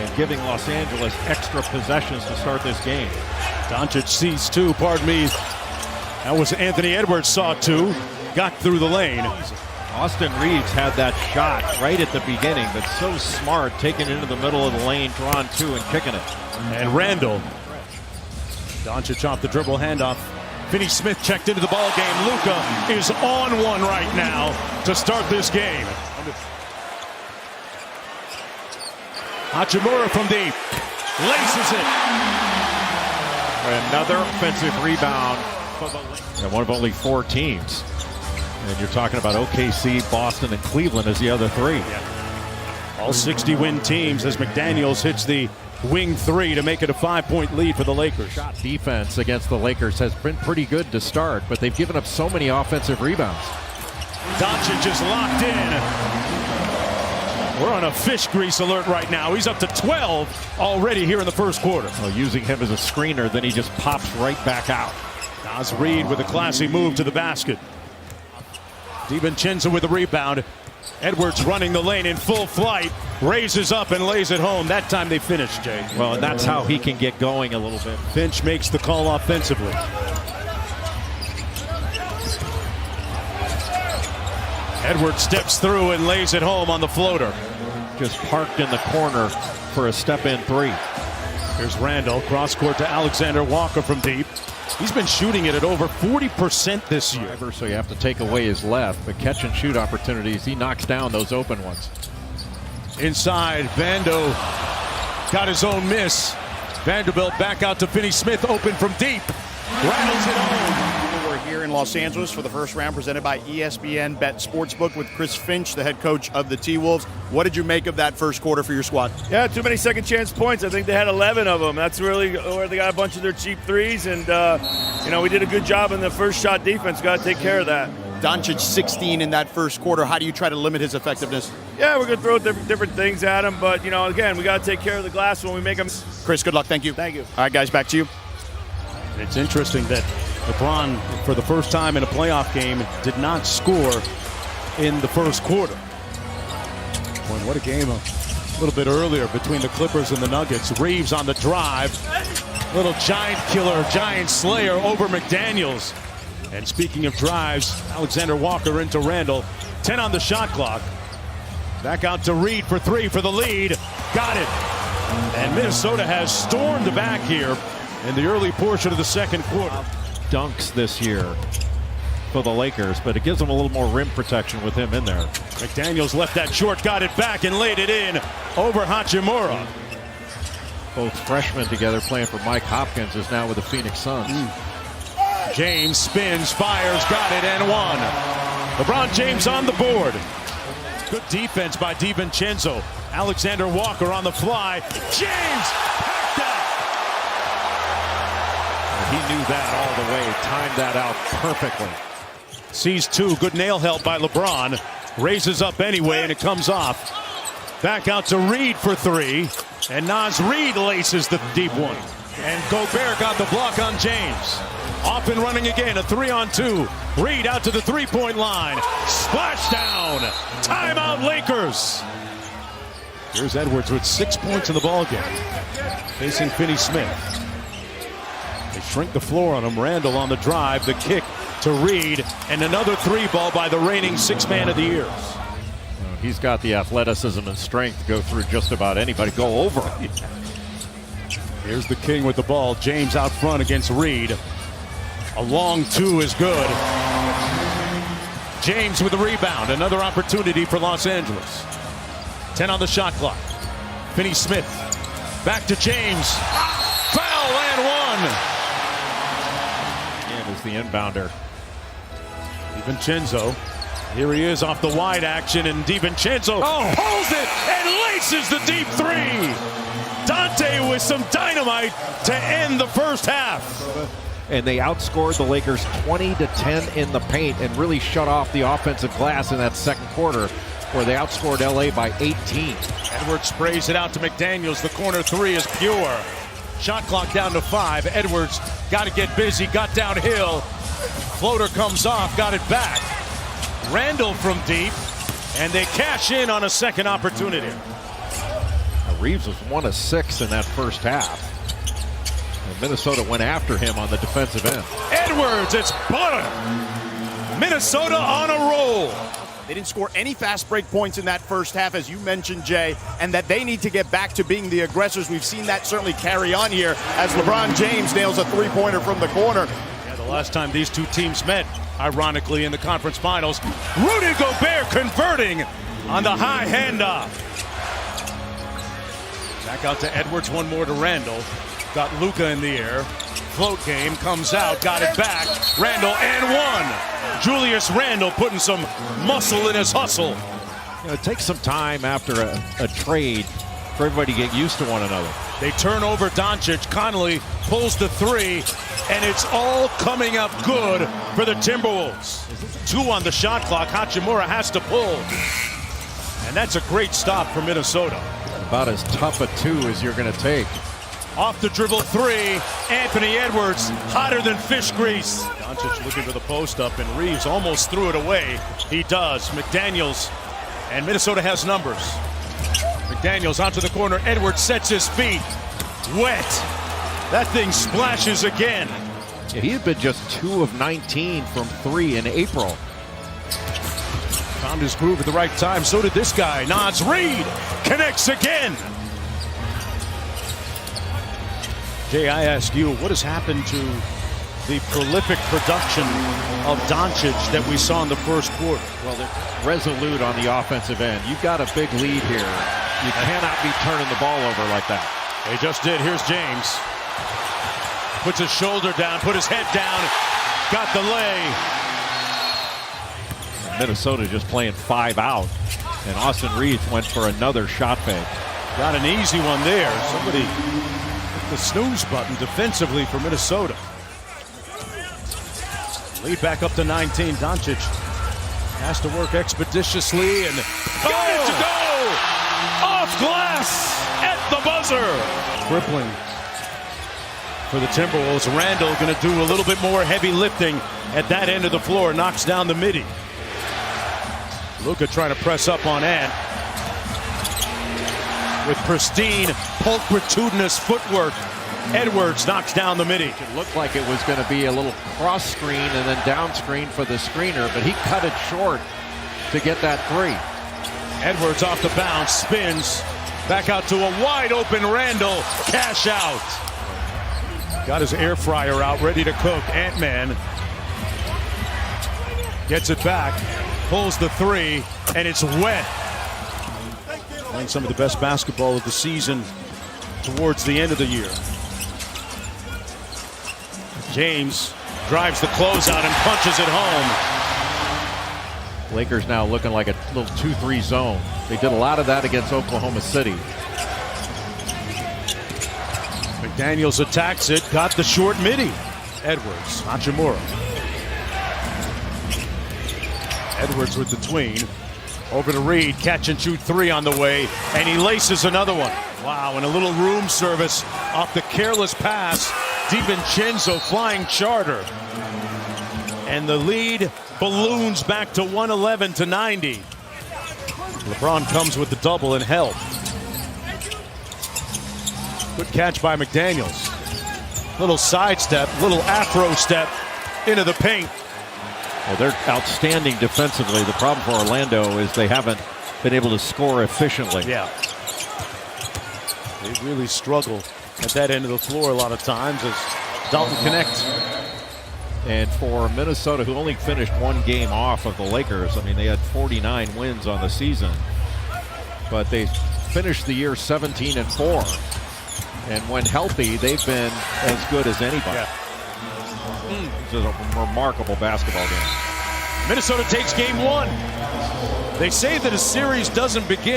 and giving Los Angeles extra possessions to start this game. Doncic sees two, pardon me. That was Anthony Edwards, saw two, got through the lane. Austin Reeves had that shot right at the beginning, but so smart, taking it into the middle of the lane, drawing two and kicking it. And Randall. Doncic off the dribble handoff. Finney Smith checked into the ball game. Luka is on one right now to start this game. Hachimura from deep. Laces it. Another offensive rebound. And one of only 4 teams. And you're talking about OKC, Boston, and Cleveland as the other 3. Yeah. All 60-win teams as McDaniels hits the wing 3 to make it a 5-point lead for the Lakers. Shot defense against the Lakers has been pretty good to start, but they've given up so many offensive rebounds. Doncic is locked in. We're on a fish grease alert right now. He's up to 12 already here in the first quarter. Well, using him as a screener, then he just pops right back out. Naz Reid with a classy move to the basket. DiVincenzo with the rebound. Edwards running the lane in full flight, raises up and lays it home. That time they finished, Jay. Well, and that's how he can get going a little bit. Finch makes the call offensively. Edwards steps through and lays it home on the floater. Just parked in the corner for a step-in 3. Here's Randall, cross court to Alexander Walker from deep. He's been shooting it at over 40% this year. So you have to take away his left, but catch and shoot opportunities, he knocks down those open ones. Inside, Vando got his own miss. Vanderbilt back out to Finney Smith, open from deep. Rattles it home. We're here in Los Angeles for the first round presented by ESPN Bet Sportsbook with Chris Finch, the head coach of the T-Wolves. What did you make of that first quarter for your squad? Yeah, too many second chance points. I think they had 11 of them. That's really where they got a bunch of their cheap threes. And, we did a good job in the first shot defense. Got to take care of that. Doncic 16 in that first quarter. How do you try to limit his effectiveness? Yeah, we're going to throw different things at him. But, again, we got to take care of the glass when we make them. Chris, good luck. Thank you. Thank you. All right, guys, back to you. It's interesting that LeBron, for the first time in a playoff game, did not score in the first quarter. Boy, what a game a little bit earlier between the Clippers and the Nuggets. Reeves on the drive. Little giant killer, giant slayer over McDaniels. And speaking of drives, Alexander Walker into Randall. 10 on the shot clock. Back out to Reed for 3 for the lead. Got it. And Minnesota has stormed back here in the early portion of the second quarter. Dunks this year for the Lakers, but it gives them a little more rim protection with him in there. McDaniels left that short, got it back and laid it in over Hachimura. Both freshmen together playing for Mike Hopkins is now with the Phoenix Suns. James spins, fires, got it and one. LeBron James on the board. Good defense by DiVincenzo. Alexander Walker on the fly. James packed that. He knew that all the way, timed that out perfectly. Sees 2, good nail help by LeBron. Raises up anyway and it comes off. Back out to Reed for 3. And Naz Reid laces the deep one. And Gobert got the block on James. Off and running again, a 3-on-2. Reed out to the 3-point line. Splash down. Timeout Lakers. Here's Edwards with 6 points in the ballgame. Facing Finney Smith. They shrink the floor on him. Randall on the drive, the kick to Reed, and another 3-ball by the reigning 6th man of the year. He's got the athleticism and strength to go through just about anybody, go over him. Here's the king with the ball. James out front against Reed. A long 2 is good. James with the rebound. Another opportunity for Los Angeles. 10 on the shot clock. Finney Smith. Back to James. Foul and 1. Is the inbounder. DiVincenzo. Here he is off the wide action, and DiVincenzo holds it and laces the deep 3. Dante with some dynamite to end the first half. And they outscored the Lakers 20-10 in the paint and really shut off the offensive glass in that second quarter, where they outscored LA by 18. Edwards sprays it out to McDaniels. The corner 3 is pure. Shot clock down to 5. Edwards got to get busy, got downhill. Floater comes off, got it back. Randall from deep, and they cash in on a second opportunity. Reeves was 1 of 6 in that first half. And Minnesota went after him on the defensive end. Edwards, it's butter. Minnesota on a roll. They didn't score any fast break points in that first half, as you mentioned, Jay, and that they need to get back to being the aggressors. We've seen that certainly carry on here as LeBron James nails a three-pointer from the corner. Yeah, the last time these two teams met, ironically, in the conference finals, Rudy Gobert converting on the high handoff. Back out to Edwards, one more to Randall. Got Luka in the air. Float game, comes out, got it back. Randall and one. Julius Randall putting some muscle in his hustle. You know, it takes some time after a trade for everybody to get used to one another. They turn over Doncic. Connolly pulls the three, and it's all coming up good for the Timberwolves. 2 on the shot clock. Hachimura has to pull. And that's a great stop for Minnesota. About as tough a 2 as you're going to take. Off the dribble 3, Anthony Edwards, hotter than fish grease. Doncic looking for the post up, and Reeves almost threw it away. He does. McDaniels, and Minnesota has numbers. McDaniels onto the corner. Edwards sets his feet. Wet. That thing splashes again. Yeah, he had been just 2 of 19 from 3 in April. Found his groove at the right time. So did this guy. Naz Reid connects again. Jay, I ask you, what has happened to the prolific production of Doncic that we saw in the first quarter? Well, they're resolute on the offensive end. You've got a big lead here. You cannot be turning the ball over like that. They just did. Here's James. Puts his shoulder down, put his head down, got the lay. Minnesota just playing 5 out. And Austin Reeves went for another shot fake. Got an easy one there. Somebody hit the snooze button defensively for Minnesota. Lead back up to 19. Doncic has to work expeditiously and got it to go! Off glass at the buzzer. Crippling for the Timberwolves. Randall going to do a little bit more heavy lifting at that end of the floor. Knocks down the midi. Luka trying to press up on Ant with pristine, pulchritudinous footwork. Edwards knocks down the midi. It looked like it was going to be a little cross screen and then down screen for the screener, but he cut it short to get that 3. Edwards off the bounce, spins, back out to a wide open Randall, cash out. Got his air fryer out, ready to cook. Ant-Man gets it back, pulls the 3, and it's wet. Playing some of the best basketball of the season towards the end of the year. James drives the closeout and punches it home. Lakers now looking like a little 2-3 zone. They did a lot of that against Oklahoma City. McDaniels attacks it, got the short midi. Edwards, Hachimura. Edwards with the tween. Over to Reed, catch and shoot 3 on the way, and he laces another one. Wow, and a little room service off the careless pass. DiVincenzo flying charter. And the lead balloons back to 111-90. LeBron comes with the double and help. Good catch by McDaniels. Little sidestep, little afro step into the paint. Well, they're outstanding defensively. The problem for Orlando is they haven't been able to score efficiently. Yeah. They really struggle at that end of the floor a lot of times as Dalton connects. And for Minnesota, who only finished 1 game off of the Lakers, I mean, they had 49 wins on the season, but they finished the year 17-4. And when healthy, they've been as good as anybody. Yeah. This is a remarkable basketball game. Minnesota takes game 1. They say that a series doesn't begin